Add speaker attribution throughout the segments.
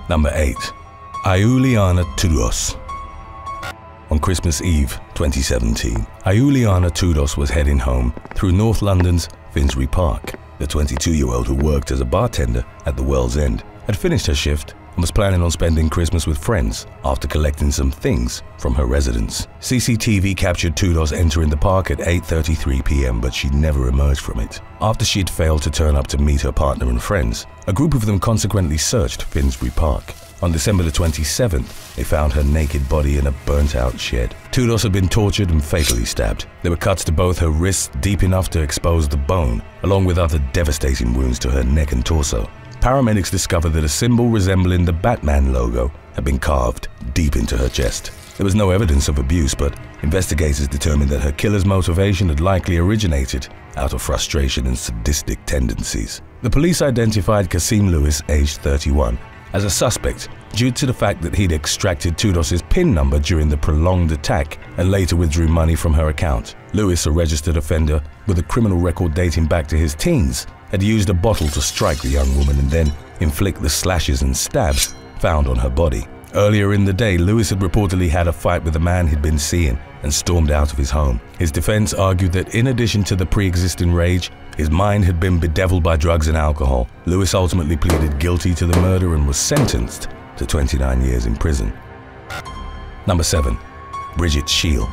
Speaker 1: Number 8. Iuliana Tudos. On Christmas Eve 2017, Iuliana Tudos was heading home through North London's Finsbury Park. The 22-year-old who worked as a bartender at the Well's End had finished her shift and was planning on spending Christmas with friends after collecting some things from her residence. CCTV captured Tudos entering the park at 8:33 p.m, but she never emerged from it. After she'd failed to turn up to meet her partner and friends, a group of them consequently searched Finsbury Park. On December the 27th, they found her naked body in a burnt-out shed. Tudos had been tortured and fatally stabbed. There were cuts to both her wrists deep enough to expose the bone, along with other devastating wounds to her neck and torso. Paramedics discovered that a symbol resembling the Batman logo had been carved deep into her chest. There was no evidence of abuse, but investigators determined that her killer's motivation had likely originated out of frustration and sadistic tendencies. The police identified Kasim Lewis, aged 31, as a suspect due to the fact that he'd extracted Tudos's PIN number during the prolonged attack and later withdrew money from her account. Lewis, a registered offender with a criminal record dating back to his teens, had used a bottle to strike the young woman and then inflict the slashes and stabs found on her body. Earlier in the day, Lewis had reportedly had a fight with a man he'd been seeing and stormed out of his home. His defense argued that in addition to the pre-existing rage, his mind had been bedeviled by drugs and alcohol. Lewis ultimately pleaded guilty to the murder and was sentenced to 29 years in prison. Number 7. Bridget Shiel.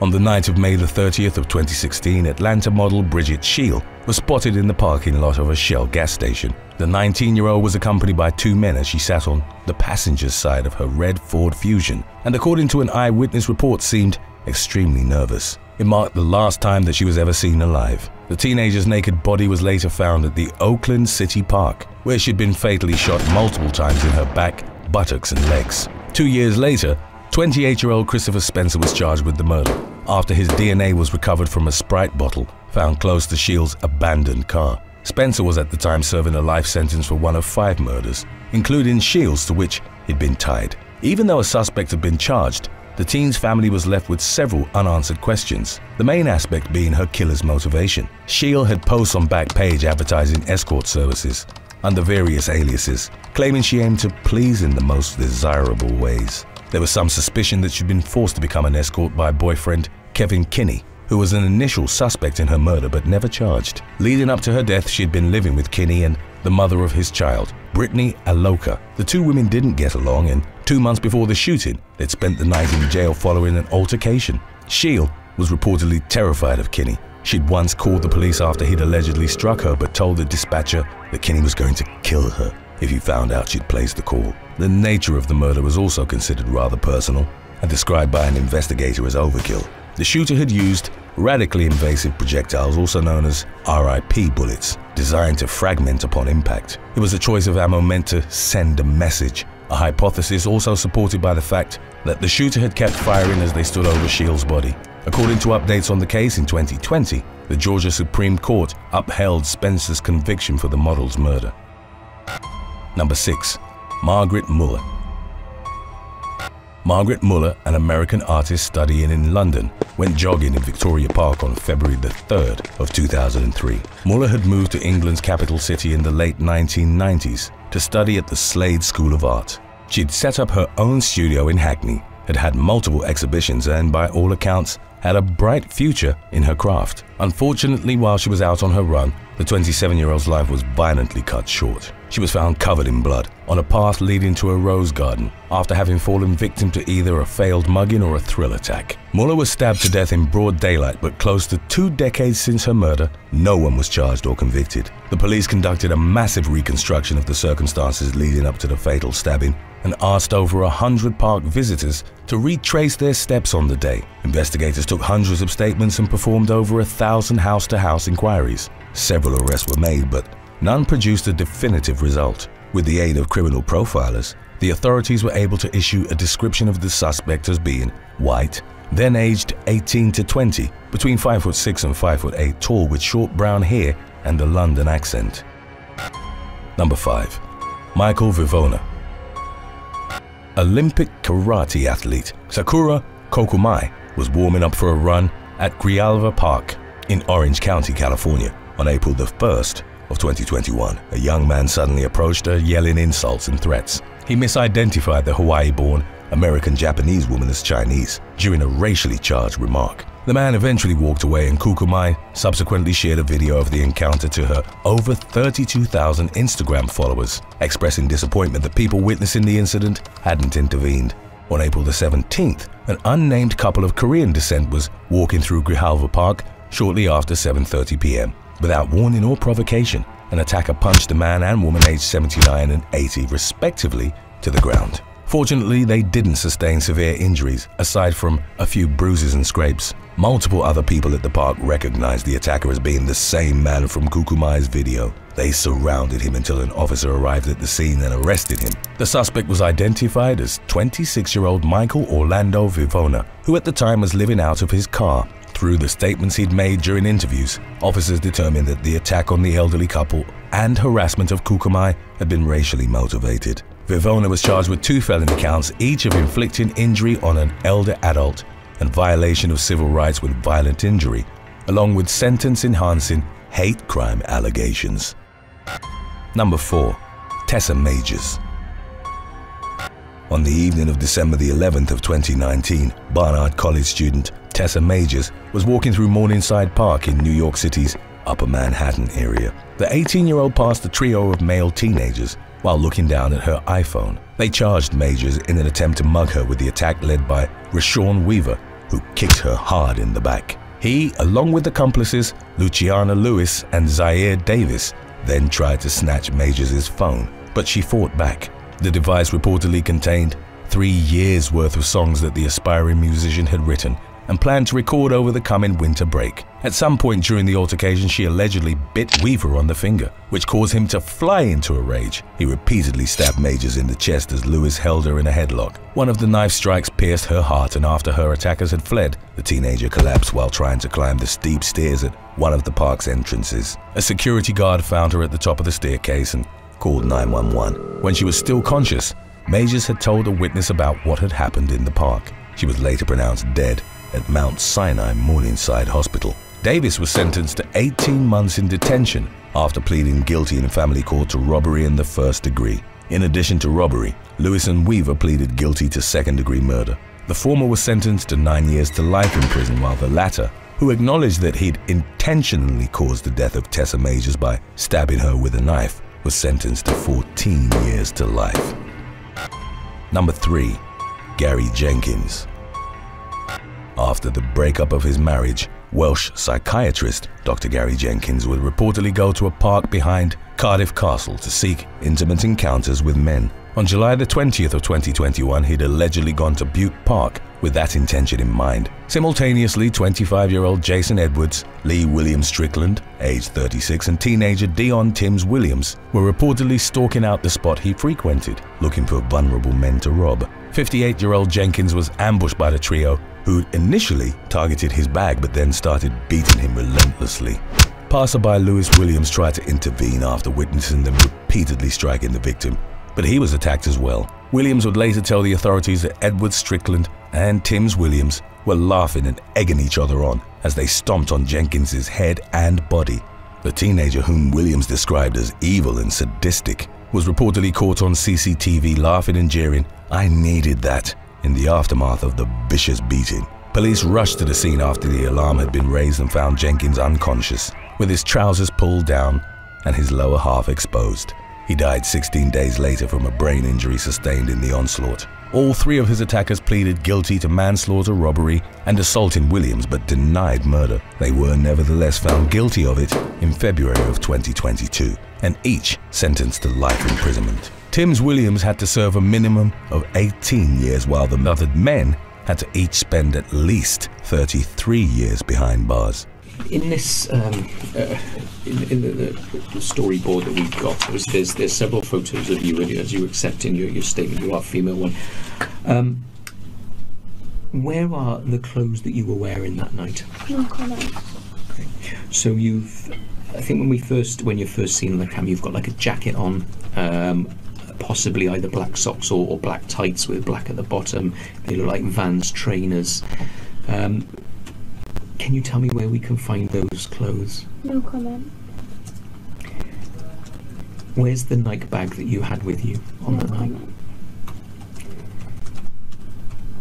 Speaker 1: On the night of May the 30th of 2016, Atlanta model Bridget Shiel was spotted in the parking lot of a Shell gas station. The 19-year-old was accompanied by 2 men as she sat on the passenger's side of her red Ford Fusion, and according to an eyewitness report, seemed extremely nervous. It marked the last time that she was ever seen alive. The teenager's naked body was later found at the Oakland City Park, where she'd been fatally shot multiple times in her back, buttocks, and legs. 2 years later, 28-year-old Christopher Spencer was charged with the murder after his DNA was recovered from a Sprite bottle found close to Shiel's abandoned car. Spencer was at the time serving a life sentence for one of 5 murders, including Shiel's, to which he'd been tied. Even though a suspect had been charged, the teen's family was left with several unanswered questions, the main aspect being her killer's motivation. Shiel had posts on Backpage advertising escort services under various aliases, claiming she aimed to please in the most desirable ways. There was some suspicion that she'd been forced to become an escort by boyfriend Kevin Kinney, who was an initial suspect in her murder but never charged. Leading up to her death, she'd been living with Kinney and the mother of his child, Brittany Aloka. The 2 women didn't get along, and 2 months before the shooting, they'd spent the night in jail following an altercation. Shiel was reportedly terrified of Kinney. She'd once called the police after he'd allegedly struck her, but told the dispatcher that Kinney was going to kill her if he found out she'd placed the call. The nature of the murder was also considered rather personal and described by an investigator as overkill. The shooter had used radically invasive projectiles, also known as RIP bullets, designed to fragment upon impact. It was a choice of ammo meant to send a message, a hypothesis also supported by the fact that the shooter had kept firing as they stood over Shiel's body. According to updates on the case in 2020, the Georgia Supreme Court upheld Spencer's conviction for the model's murder. Number 6. Margaret Muller. Margaret Muller, an American artist studying in London, went jogging in Victoria Park on February the 3rd of 2003. Muller had moved to England's capital city in the late 1990s to study at the Slade School of Art. She'd set up her own studio in Hackney, had had multiple exhibitions, and by all accounts had a bright future in her craft. Unfortunately, while she was out on her run, the 27-year-old's life was violently cut short. She was found covered in blood on a path leading to a rose garden after having fallen victim to either a failed mugging or a thrill attack. Muller was stabbed to death in broad daylight, but close to 2 decades since her murder, no one was charged or convicted. The police conducted a massive reconstruction of the circumstances leading up to the fatal stabbing and asked over 100 park visitors to retrace their steps on the day. Investigators took hundreds of statements and performed over 1,000 house-to-house inquiries. Several arrests were made, but none produced a definitive result. With the aid of criminal profilers, the authorities were able to issue a description of the suspect as being white, then aged 18 to 20, between 5'6" and 5'8" tall, with short brown hair and a London accent. Number 5. Michael Vivona. Olympic karate athlete Sakura Kokumai was warming up for a run at Grijalva Park in Orange County, California on April the 1st of 2021, a young man suddenly approached her, yelling insults and threats. He misidentified the Hawaii-born American-Japanese woman as Chinese during a racially charged remark. The man eventually walked away, and Kukumai subsequently shared a video of the encounter to her over 32,000 Instagram followers, expressing disappointment that people witnessing the incident hadn't intervened. On April the 17th, an unnamed couple of Korean descent was walking through Grijalva Park shortly after 7:30 p.m. Without warning or provocation, an attacker punched a man and woman aged 79 and 80 respectively to the ground. Fortunately, they didn't sustain severe injuries, aside from a few bruises and scrapes. Multiple other people at the park recognized the attacker as being the same man from Kukumai's video. They surrounded him until an officer arrived at the scene and arrested him. The suspect was identified as 26-year-old Michael Orlando Vivona, who at the time was living out of his car. Through the statements he'd made during interviews, officers determined that the attack on the elderly couple and harassment of Kukumai had been racially motivated. Vivona was charged with 2 felony counts, each of inflicting injury on an elder adult and violation of civil rights with violent injury, along with sentence-enhancing hate crime allegations. Number 4. Tessa Magers. On the evening of December the 11th of 2019, Barnard College student Tessa Magers was walking through Morningside Park in New York City's Upper Manhattan area. The 18-year-old passed a trio of male teenagers while looking down at her iPhone. They charged Magers in an attempt to mug her, with the attack led by Rashawn Weaver, who kicked her hard in the back. He, along with accomplices Luciana Lewis and Zaire Davis, then tried to snatch Magers' phone, but she fought back. The device reportedly contained 3 years' worth of songs that the aspiring musician had written and planned to record over the coming winter break. At some point during the altercation, she allegedly bit Weaver on the finger, which caused him to fly into a rage. He repeatedly stabbed Magers in the chest as Lewis held her in a headlock. One of the knife strikes pierced her heart, and after her attackers had fled, the teenager collapsed while trying to climb the steep stairs at one of the park's entrances. A security guard found her at the top of the staircase and called 911. When she was still conscious, Magers had told a witness about what had happened in the park. She was later pronounced dead at Mount Sinai Morningside Hospital. Davis was sentenced to 18 months in detention after pleading guilty in family court to robbery in the 1st degree. In addition to robbery, Lewis and Weaver pleaded guilty to 2nd-degree murder. The former was sentenced to 9 years to life in prison, while the latter, who acknowledged that he'd intentionally caused the death of Tessa Magers by stabbing her with a knife, was sentenced to 14 years to life. Number 3. Gary Jenkins. After the breakup of his marriage, Welsh psychiatrist Dr. Gary Jenkins would reportedly go to a park behind Cardiff Castle to seek intimate encounters with men. On July the 20th of 2021, he'd allegedly gone to Butte Park with that intention in mind. Simultaneously, 25-year-old Jason Edwards, Lee Williams Strickland, age 36, and teenager Dion Timms Williams were reportedly stalking out the spot he frequented, looking for vulnerable men to rob. 58-year-old Jenkins was ambushed by the trio, who'd initially targeted his bag but then started beating him relentlessly. Passerby Lewis Williams tried to intervene after witnessing them repeatedly striking the victim, but he was attacked as well. Williams would later tell the authorities that Edward Strickland and Timms Williams were laughing and egging each other on as they stomped on Jenkins's head and body. The teenager, whom Williams described as evil and sadistic, was reportedly caught on CCTV laughing and jeering, "I needed that," in the aftermath of the vicious beating. Police rushed to the scene after the alarm had been raised and found Jenkins unconscious, with his trousers pulled down and his lower half exposed. He died 16 days later from a brain injury sustained in the onslaught. All 3 of his attackers pleaded guilty to manslaughter, robbery, and assaulting Williams, but denied murder. They were nevertheless found guilty of it in February of 2022, and each sentenced to life imprisonment. Timms Williams had to serve a minimum of 18 years, while the other men had to each spend at least 33 years behind bars.
Speaker 2: In this, in the storyboard that we've got, there's several photos of you as you accept in your statement you are female one. Where are the clothes that you were wearing that night?
Speaker 3: No comment.
Speaker 2: Okay. So I think when you're first seen on the camera, you've got like a jacket on, possibly either black socks or black tights with black at the bottom. They look like Vans trainers. Can you tell me where we can find those clothes?
Speaker 3: No comment.
Speaker 2: Where's the Nike bag that you had with you on that night?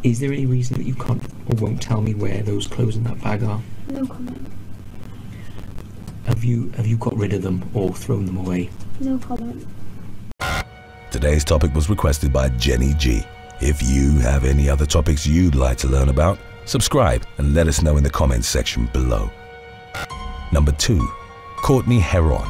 Speaker 2: Is there any reason that you can't or won't tell me where those clothes in that bag are?
Speaker 3: No comment.
Speaker 2: Have you got rid of them or thrown them away?
Speaker 3: No comment.
Speaker 1: Today's topic was requested by Jenny G. If you have any other topics you'd like to learn about, subscribe and let us know in the comments section below. Number 2. Courtney Heron.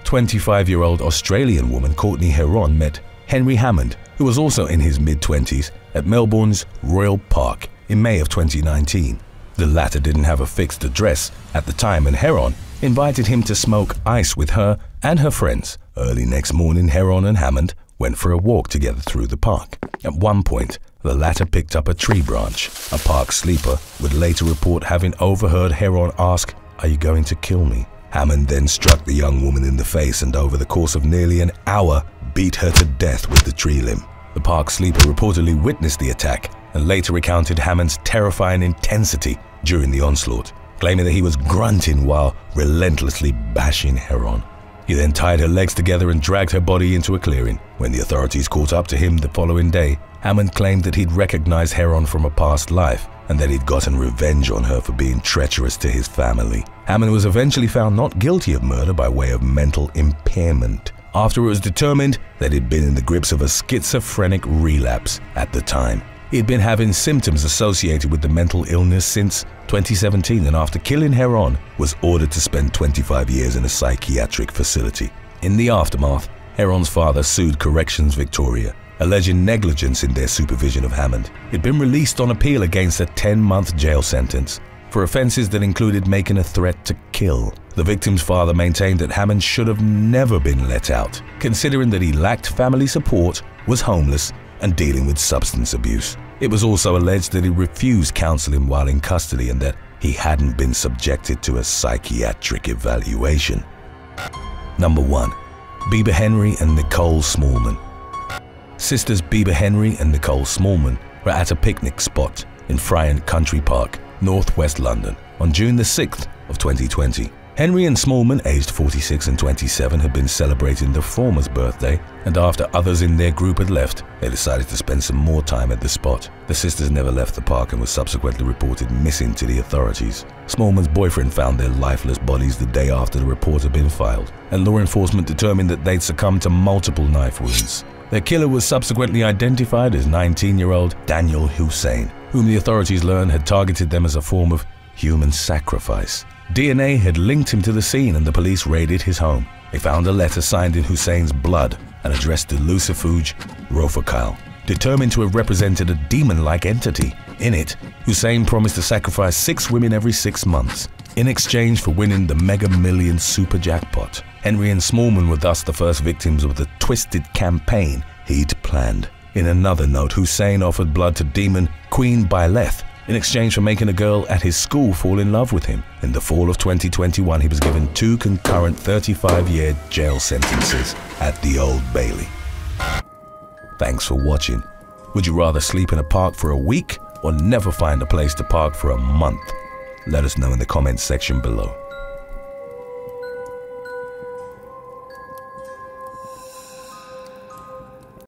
Speaker 1: 25-year-old Australian woman Courtney Heron met Henry Hammond, who was also in his mid-20s, at Melbourne's Royal Park in May of 2019. The latter didn't have a fixed address at the time, and Heron invited him to smoke ice with her and her friends. Early next morning, Heron and Hammond went for a walk together through the park. At one point, the latter picked up a tree branch. A park sleeper would later report having overheard Heron ask, "Are you going to kill me?" Hammond then struck the young woman in the face and over the course of nearly an hour beat her to death with the tree limb. The park sleeper reportedly witnessed the attack and later recounted Hammond's terrifying intensity during the onslaught, claiming that he was grunting while relentlessly bashing Heron. He then tied her legs together and dragged her body into a clearing. When the authorities caught up to him the following day, Hammond claimed that he'd recognized Heron from a past life and that he'd gotten revenge on her for being treacherous to his family. Hammond was eventually found not guilty of murder by way of mental impairment, after it was determined that he'd been in the grips of a schizophrenic relapse at the time. He had been having symptoms associated with the mental illness since 2017, and after killing Heron, was ordered to spend 25 years in a psychiatric facility. In the aftermath, Heron's father sued Corrections Victoria, alleging negligence in their supervision of Hammond. He'd been released on appeal against a 10-month jail sentence for offenses that included making a threat to kill. The victim's father maintained that Hammond should have never been let out, considering that he lacked family support, was homeless, and dealing with substance abuse. It was also alleged that he refused counseling while in custody and that he hadn't been subjected to a psychiatric evaluation. Number 1. Bieber Henry and Nicole Smallman. Sisters Bieber Henry and Nicole Smallman were at a picnic spot in Friant Country Park, northwest London, on June the 6th of 2020. Henry and Smallman, aged 46 and 27, had been celebrating the former's birthday, and after others in their group had left, they decided to spend some more time at the spot. The sisters never left the park and were subsequently reported missing to the authorities. Smallman's boyfriend found their lifeless bodies the day after the report had been filed, and law enforcement determined that they'd succumbed to multiple knife wounds. Their killer was subsequently identified as 19-year-old Daniel Hussein, whom the authorities learned had targeted them as a form of human sacrifice. DNA had linked him to the scene and the police raided his home. They found a letter signed in Hussein's blood and addressed to Lucifuge Rofakal, determined to have represented a demon-like entity. In it, Hussein promised to sacrifice 6 women every 6 months in exchange for winning the Mega Millions super jackpot. Henry and Smallman were thus the first victims of the twisted campaign he'd planned. In another note, Hussein offered blood to demon Queen Byleth in exchange for making a girl at his school fall in love with him. In the fall of 2021, he was given 2 concurrent 35-year jail sentences at the Old Bailey. Thanks for watching. Would you rather sleep in a park for a week or never find a place to park for a month? Let us know in the comments section below.